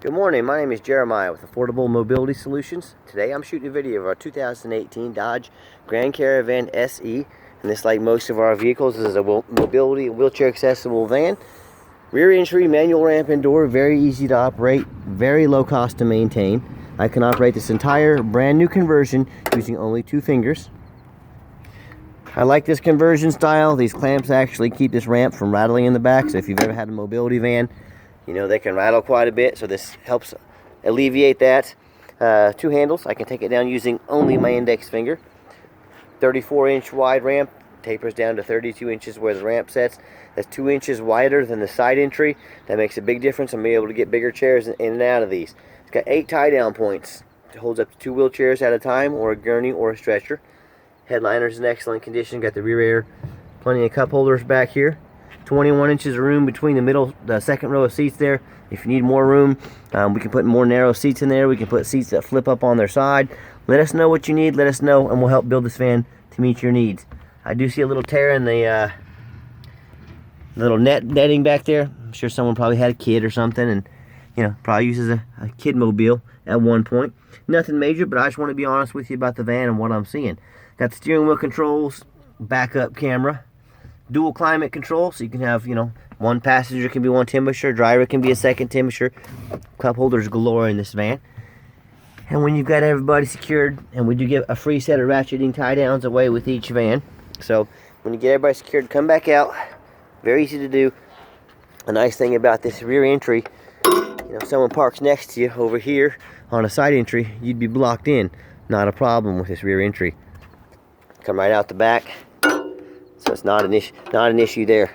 Good morning, my name is Jeremiah with Affordable Mobility Solutions. Today I'm shooting a video of our 2018 Dodge Grand Caravan SE. And this, like most of our vehicles, is a mobility and wheelchair accessible van. Rear entry, manual ramp and door, very easy to operate, very low cost to maintain. I can operate this entire brand new conversion using only 2 fingers. I like this conversion style. These clamps actually keep this ramp from rattling in the back, so if you've ever had a mobility van, you know they can rattle quite a bit, so this helps alleviate that. 2 handles, I can take it down using only my index finger. 34-inch wide ramp, tapers down to 32 inches where the ramp sets. That's 2 inches wider than the side entry. That makes a big difference. I'm able to get bigger chairs in and out of these. It's got 8 tie-down points. It holds up to 2 wheelchairs at a time, or a gurney, or a stretcher. Headliner's in excellent condition. Got the rear air, plenty of cup holders back here. 21 inches of room between the second row of seats there. If you need more room, we can put more narrow seats in there. We can put seats that flip up on their side. Let us know what you need. Let us know, and we'll help build this van to meet your needs. I do see a little tear in the little netting back there. I'm sure someone probably had a kid or something, and probably uses a kid mobile at one point. Nothing major, but I just want to be honest with you about the van and what I'm seeing. Got the steering wheel controls, backup camera, dual climate control, so you can have, one passenger can be one temperature, driver can be a second temperature. Cup holders galore in this van. And when you've got everybody secured, and we do give a free set of ratcheting tie downs away with each van. So when you get everybody secured, come back out. Very easy to do. A nice thing about this rear entry, if someone parks next to you over here on a side entry, you'd be blocked in. Not a problem with this rear entry. Come right out the back. So it's not an issue there.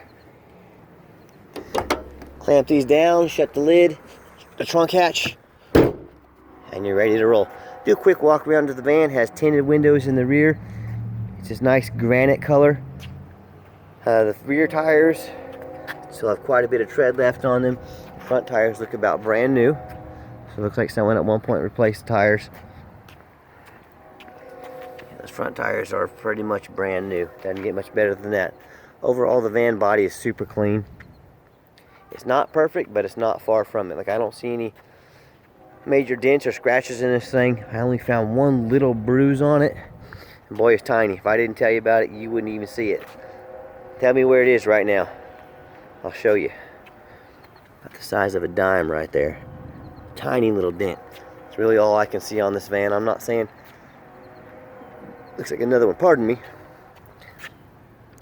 Clamp these down, shut the lid, the trunk hatch, and you're ready to roll. Do a quick walk around to the van. Has tinted windows in the rear. It's this nice granite color. The rear tires still have quite a bit of tread left on them. Front tires look about brand new. So it looks like someone at one point replaced the tires. Those front tires are pretty much brand new. Doesn't get much better than that. Overall, the van body is super clean. It's not perfect, but it's not far from it. Like, I don't see any major dents or scratches in this thing. I only found one little bruise on it. And boy, it's tiny. If I didn't tell you about it, you wouldn't even see it. Tell me where it is right now. I'll show you. About the size of a dime right there. Tiny little dent. It's really all I can see on this van. I'm not saying... Looks like another one. Pardon me.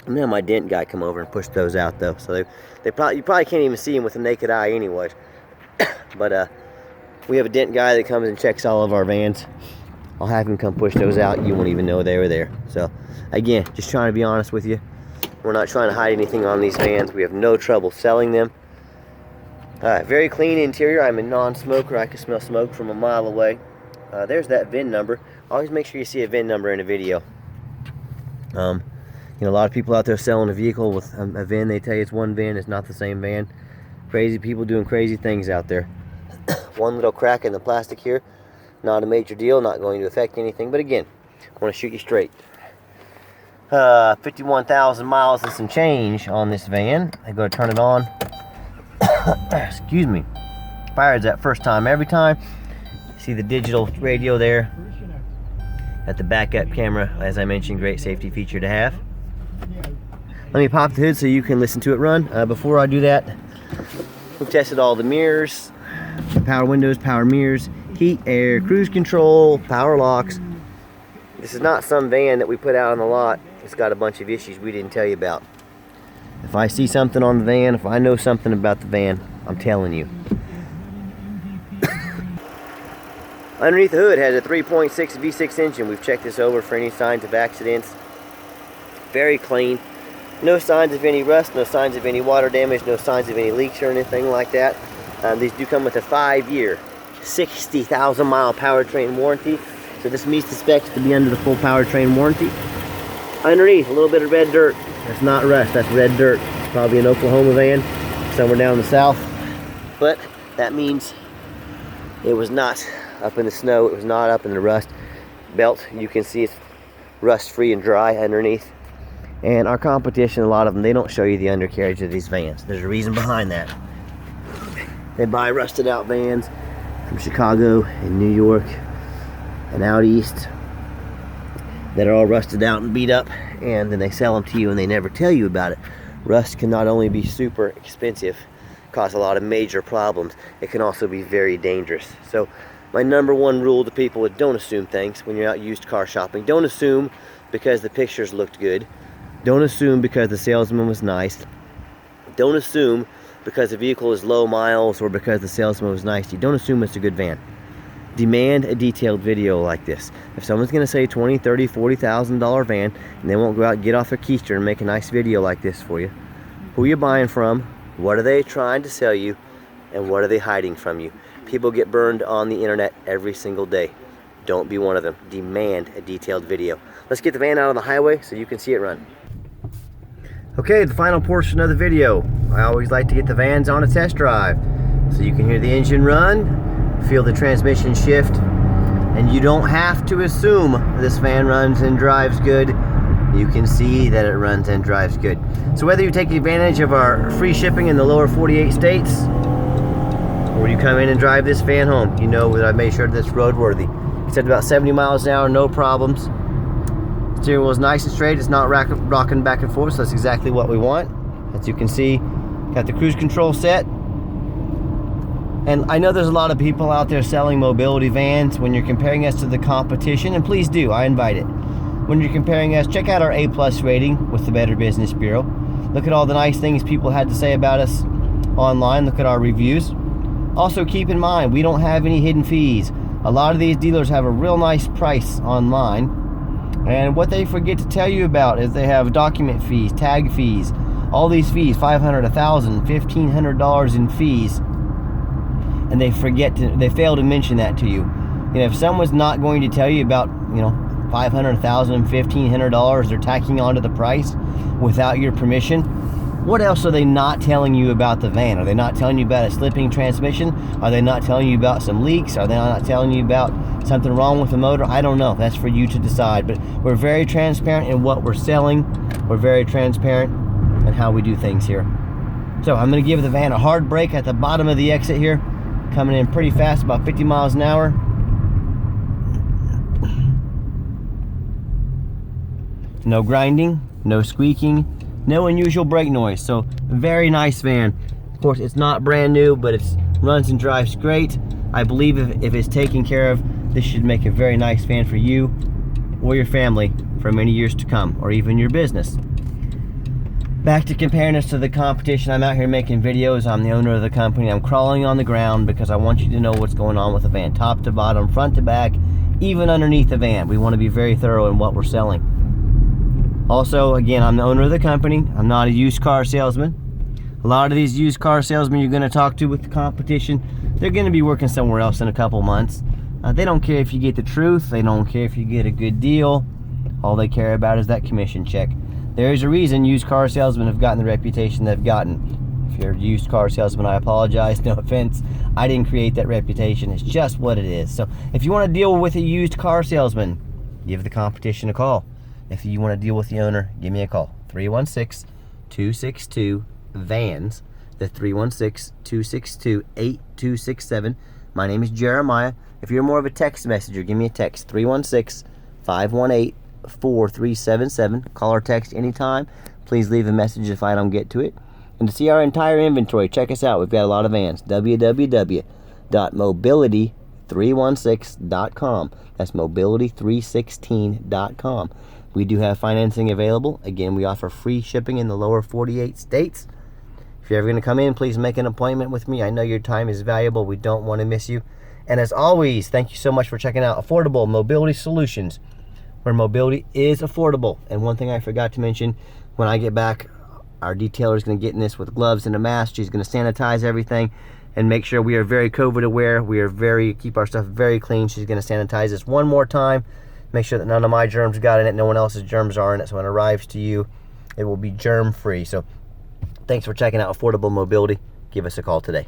I'm gonna have my dent guy come over and push those out, though. So you probably can't even see them with the naked eye, anyways. But we have a dent guy that comes and checks all of our vans. I'll have him come push those out. You won't even know they were there. So again, just trying to be honest with you. We're not trying to hide anything on these vans. We have no trouble selling them. Very clean interior. I'm a non-smoker. I can smell smoke from a mile away. There's that VIN number. Always make sure you see a VIN number in a video. A lot of people out there selling a vehicle with a VIN. They tell you it's one VIN. It's not the same van. Crazy people doing crazy things out there. One little crack in the plastic here. Not a major deal. Not going to affect anything. But again, I want to shoot you straight. 51,000 miles and some change on this van. I go to turn it on. Excuse me. Fires that first time every time. See the digital radio there. At the backup camera, as I mentioned, great safety feature to have. Let me pop the hood so you can listen to it run. Before I do that, we've tested all the mirrors, power windows, power mirrors, heat, air, cruise control, power locks. This is not some van that we put out on the lot. It's got a bunch of issues we didn't tell you about. If I see something on the van, if I know something about the van, I'm telling you. Underneath the hood has a 3.6 V6 engine. We've checked this over for any signs of accidents. Very clean. No signs of any rust, no signs of any water damage, no signs of any leaks or anything like that. These do come with a 5-year, 60,000 mile powertrain warranty. So this meets the specs to be under the full powertrain warranty. Underneath, a little bit of red dirt. That's not rust, that's red dirt. It's probably an Oklahoma van, somewhere down the south. But that means it was not up in the snow, it was not up in the rust belt. You can see it's rust free and dry underneath. And our competition, a lot of them, they don't show you the undercarriage of these vans. There's a reason behind that. They buy rusted out vans, from Chicago and New York and out east that are all rusted out and beat up, and then they sell them to you and they never tell you about it. Rust can not only be super expensive, cause a lot of major problems, it can also be very dangerous. So my number one rule to people is don't assume things when you're out used car shopping. Don't assume because the pictures looked good. Don't assume because the salesman was nice. Don't assume because the vehicle is low miles or because the salesman was nice. You don't assume it's a good van. Demand a detailed video like this. If someone's going to say $20,000, $30,000, $40,000 van and they won't go out and get off their keister and make a nice video like this for you, who are you buying from? What are they trying to sell you? And what are they hiding from you? People get burned on the internet every single day. Don't be one of them. Demand a detailed video. Let's get the van out on the highway so you can see it run. Okay, the final portion of the video. I always like to get the vans on a test drive so you can hear the engine run, feel the transmission shift, and you don't have to assume this van runs and drives good. You can see that it runs and drives good. So whether you take advantage of our free shipping in the lower 48 states, or you come in and drive this van home, you know that I made sure that it's roadworthy. It's at about 70 miles an hour, no problems. Steering wheel is nice and straight, it's not rocking back and forth, so that's exactly what we want. As you can see, got the cruise control set. And I know there's a lot of people out there selling mobility vans. When you're comparing us to the competition, and please do, I invite it. When you're comparing us, check out our A+ rating with the Better Business Bureau. Look at all the nice things people had to say about us online. Look at our reviews. Also keep in mind, we don't have any hidden fees. A lot of these dealers have a real nice price online. And what they forget to tell you about is they have document fees, tag fees, all these fees, $500, $1,000, $1,500 in fees. And they fail to mention that to you. You know, if someone's not going to tell you about, you know, $500, $1,000, $1,500 they're tacking onto the price without your permission, what else are they not telling you about the van? Are they not telling you about a slipping transmission? Are they not telling you about some leaks? Are they not telling you about something wrong with the motor? I don't know. That's for you to decide. But we're very transparent in what we're selling. We're very transparent in how we do things here. So I'm going to give the van a hard brake at the bottom of the exit here. Coming in pretty fast, about 50 miles an hour. No grinding, no squeaking, no unusual brake noise. So very nice van. Of course, it's not brand new, but it runs and drives great. I believe if it's taken care of, this should make a very nice van for you or your family for many years to come, or even your business. Back to comparing us to the competition. I'm out here making videos. I'm the owner of the company. I'm crawling on the ground because I want you to know what's going on with the van, top to bottom, front to back, even underneath the van. We want to be very thorough in what we're selling. Also, again, I'm the owner of the company. I'm not a used car salesman. A lot of these used car salesmen you're going to talk to with the competition, they're going to be working somewhere else in a couple months. They don't care if you get the truth. They don't care if you get a good deal. All they care about is that commission check. There's a reason used car salesmen have gotten the reputation they've gotten. If you're a used car salesman, I apologize, no offense. I didn't create that reputation. It's just what it is. So if you want to deal with a used car salesman, give the competition a call. If you want to deal with the owner, give me a call. 316-262-VANS. That's 316-262-8267. My name is Jeremiah. If you're more of a text messenger, give me a text. 316-518-4377. Call or text anytime. Please leave a message if I don't get to it. And to see our entire inventory, check us out. We've got a lot of vans. www.mobility316.com. That's mobility316.com. We do have financing available. Again, we offer free shipping in the lower 48 states. If you're ever going to come in, please make an appointment with me. I know your time is valuable. We don't want to miss you. And as always, thank you so much for checking out Affordable Mobility Solutions, where mobility is affordable. And one thing I forgot to mention, when I get back, our detailer is going to get in this with gloves and a mask. She's going to sanitize everything and make sure we are very COVID aware. We are keep our stuff very clean. She's going to sanitize this one more time. Make sure that none of my germs got in it, no one else's germs are in it, so when it arrives to you, it will be germ-free. So thanks for checking out Affordable Mobility. Give us a call today.